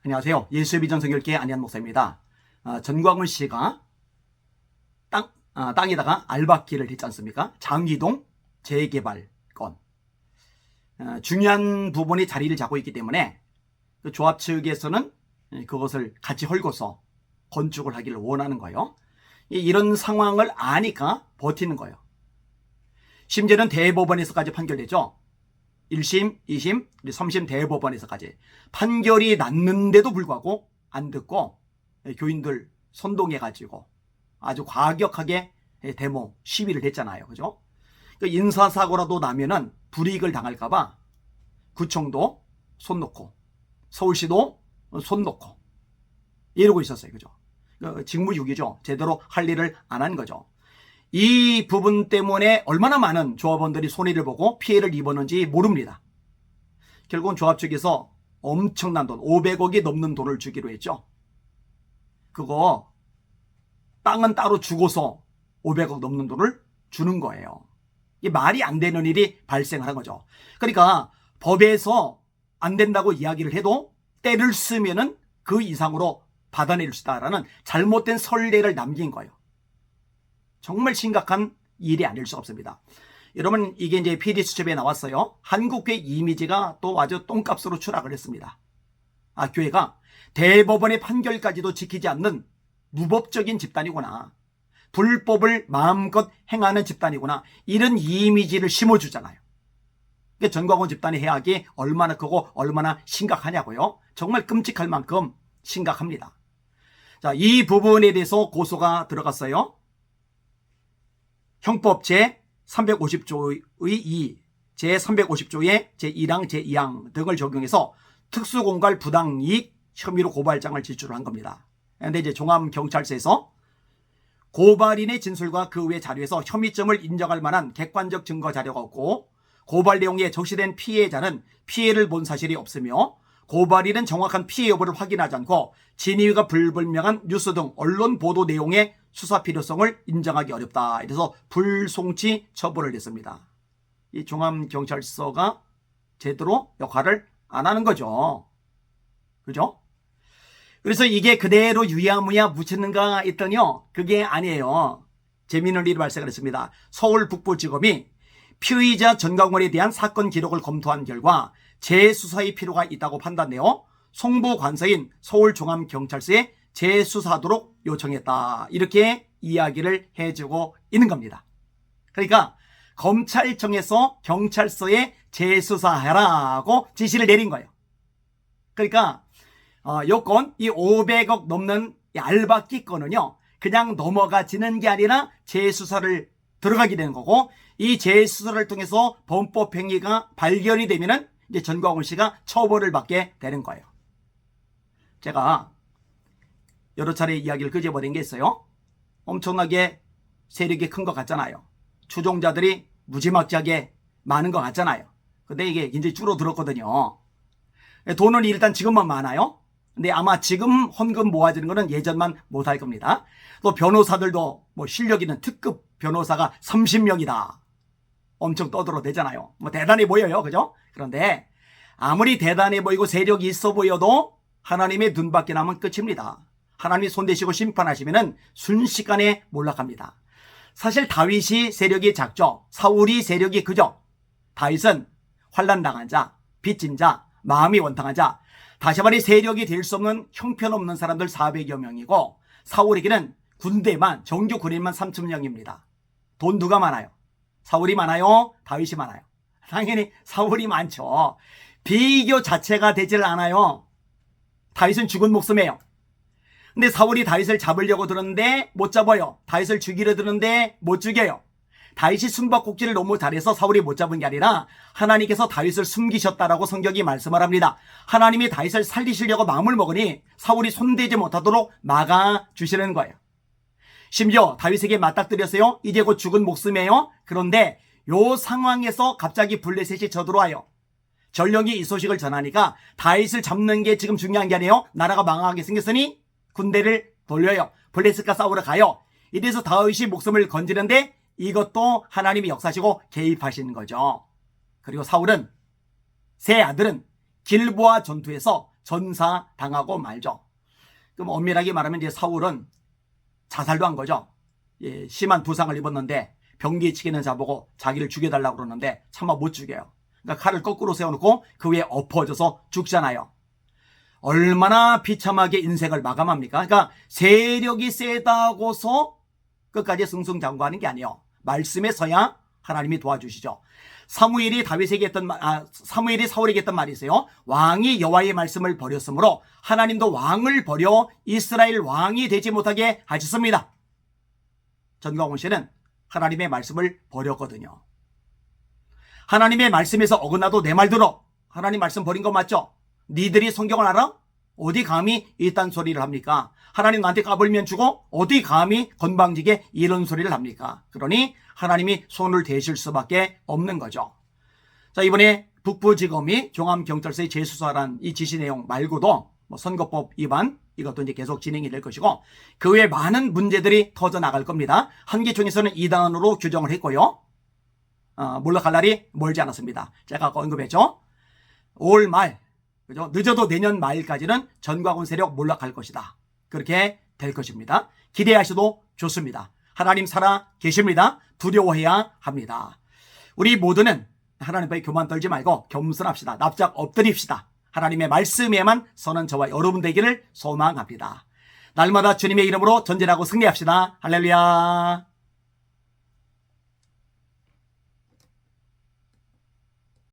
안녕하세요. 예수의 비전 성결교회 안희한 목사입니다. 전광훈 씨가 땅에다가 알박기를 했지 않습니까? 장기동 재개발건. 중요한 부분이 자리를 잡고 있기 때문에 그 조합 측에서는 그것을 같이 헐고서 건축을 하기를 원하는 거예요. 이런 상황을 아니까 버티는 거예요. 심지어는 대법원에서까지 판결되죠. 1심, 2심, 3심 대법원에서까지 판결이 났는데도 불구하고 안 듣고 교인들 선동해가지고 아주 과격하게 데모, 시위를 했잖아요. 그죠? 인사사고라도 나면은 불이익을 당할까봐 구청도 손 놓고 서울시도 손 놓고 이러고 있었어요. 그죠? 직무유기죠. 제대로 할 일을 안 한 거죠. 이 부분 때문에 얼마나 많은 조합원들이 손해를 보고 피해를 입었는지 모릅니다. 결국은 조합 측에서 엄청난 돈, 500억이 넘는 돈을 주기로 했죠. 그거 땅은 따로 주고서 500억 넘는 돈을 주는 거예요. 이게 말이 안 되는 일이 발생하는 거죠. 그러니까 법에서 안 된다고 이야기를 해도 때를 쓰면은 그 이상으로 받아낼 수 있다라는 잘못된 선례를 남긴 거예요. 정말 심각한 일이 아닐 수 없습니다. 여러분, 이게 이제 PD수첩에 나왔어요. 한국교회 이미지가 또 아주 똥값으로 추락을 했습니다. 교회가 대법원의 판결까지도 지키지 않는 무법적인 집단이구나. 불법을 마음껏 행하는 집단이구나. 이런 이미지를 심어주잖아요. 전광훈 집단의 해악이 얼마나 크고 얼마나 심각하냐고요. 정말 끔찍할 만큼 심각합니다. 자, 이 부분에 대해서 고소가 들어갔어요. 형법 제350조의 2, 제350조의 제1항, 제2항 등을 적용해서 특수공갈 부당이익 혐의로 고발장을 제출한 겁니다. 그런데 이제 종합경찰서에서 고발인의 진술과 그 외 자료에서 혐의점을 인정할 만한 객관적 증거 자료가 없고 고발 내용에 적시된 피해자는 피해를 본 사실이 없으며 고발인은 정확한 피해 여부를 확인하지 않고 진위가 불분명한 뉴스 등 언론 보도 내용의 수사 필요성을 인정하기 어렵다. 이래서 불송치 처벌을 했습니다. 이 종합경찰서가 제대로 역할을 안 하는 거죠. 그죠? 그래서 이게 그대로 유야무야 묻히는가 했더니요. 그게 아니에요. 재미있는 일이 발생을 했습니다. 서울 북부지검이 피의자 전광훈에 대한 사건 기록을 검토한 결과 재수사의 필요가 있다고 판단되어 송부관서인 서울종합경찰서에 재수사하도록 요청했다. 이렇게 이야기를 해주고 있는 겁니다. 그러니까 검찰청에서 경찰서에 재수사하라고 지시를 내린 거예요. 그러니까 요건 이 500억 넘는 이 알박기 건은요. 그냥 넘어가지는 게 아니라 재수사를 들어가게 되는 거고 이 재수사를 통해서 범법 행위가 발견이 되면은 이제 전광훈 씨가 처벌을 받게 되는 거예요. 제가 여러 차례 이야기를 끄집어낸 게 있어요. 엄청나게 세력이 큰 것 같잖아요. 추종자들이 무지막지하게 많은 것 같잖아요. 근데 이게 이제 줄어들었거든요. 돈은 일단 지금만 많아요. 근데 아마 지금 헌금 모아지는 거는 예전만 못할 겁니다. 또 변호사들도 뭐 실력 있는 특급 변호사가 30명이다. 엄청 떠들어대잖아요. 뭐 대단해 보여요. 그죠? 그런데 아무리 대단해 보이고 세력이 있어 보여도 하나님의 눈 밖에 나면 끝입니다. 하나님이 손대시고 심판하시면은 순식간에 몰락합니다. 사실 다윗이 세력이 작죠. 사울이 세력이 크죠. 다윗은 환난당한 자, 빚진 자, 마음이 원탕한 자, 다시 말해 세력이 될 수 없는 형편없는 사람들 400여 명이고 사울에게는 군대만, 정규 군인만 3,000명입니다. 돈 누가 많아요? 사울이 많아요? 다윗이 많아요? 당연히 사울이 많죠. 비교 자체가 되질 않아요. 다윗은 죽은 목숨이에요. 근데 사울이 다윗을 잡으려고 들었는데 못 잡아요. 다윗을 죽이려 들었는데 못 죽여요. 다윗이 숨바꼭질을 너무 잘해서 사울이 못 잡은 게 아니라 하나님께서 다윗을 숨기셨다라고 성경이 말씀을 합니다. 하나님이 다윗을 살리시려고 마음을 먹으니 사울이 손대지 못하도록 막아주시는 거예요. 심지어 다윗에게 맞닥뜨렸어요. 이제 곧 죽은 목숨이에요. 그런데 요 상황에서 갑자기 블레셋이 쳐들어와요. 전령이 이 소식을 전하니까 다윗을 잡는 게 지금 중요한 게 아니에요. 나라가 망하게 생겼으니 군대를 돌려요. 블레셋과 싸우러 가요. 이래서 다윗이 목숨을 건지는데 이것도 하나님이 역사시고 개입하시는 거죠. 그리고 사울은 세 아들은 길보아 전투에서 전사 당하고 말죠. 그럼 엄밀하게 말하면 이제 사울은 자살도 한 거죠. 예, 심한 부상을 입었는데 병기치기는 자보고 자기를 죽여달라고 그러는데 차마 못 죽여요. 그러니까 칼을 거꾸로 세워놓고 그 위에 엎어져서 죽잖아요. 얼마나 비참하게 인생을 마감합니까? 그러니까 세력이 세다고서 끝까지 승승장구하는 게 아니에요. 말씀에 서야 하나님이 도와주시죠. 사무엘이 사무엘이 사울에게 했던 말이 있어요. 왕이 여호와의 말씀을 버렸으므로 하나님도 왕을 버려 이스라엘 왕이 되지 못하게 하셨습니다. 전광훈 씨는 하나님의 말씀을 버렸거든요. 하나님의 말씀에서 어긋나도 내 말 들어. 하나님 말씀 버린 거 맞죠? 니들이 성경을 알아? 어디 감히 이딴 소리를 합니까? 하나님 나한테 까불면 주고 어디 감히 건방지게 이런 소리를 합니까? 그러니 하나님이 손을 대실 수밖에 없는 거죠. 자, 이번에 북부지검이 종암경찰서에 재수사한 이 지시 내용 말고도 뭐 선거법 위반 이것도 이제 계속 진행이 될 것이고 그 외에 많은 문제들이 터져 나갈 겁니다. 한기총에서는 2단으로 규정을 했고요. 물러갈 날이 멀지 않았습니다. 제가 아까 언급했죠. 5월 말, 그죠? 늦어도 내년 말까지는 전광훈 세력 몰락할 것이다. 그렇게 될 것입니다. 기대하셔도 좋습니다. 하나님 살아 계십니다. 두려워해야 합니다. 우리 모두는 하나님 앞에 교만 떨지 말고 겸손합시다. 납작 엎드립시다. 하나님의 말씀에만 서는 저와 여러분 되기를 소망합니다. 날마다 주님의 이름으로 전진하고 승리합시다. 할렐루야.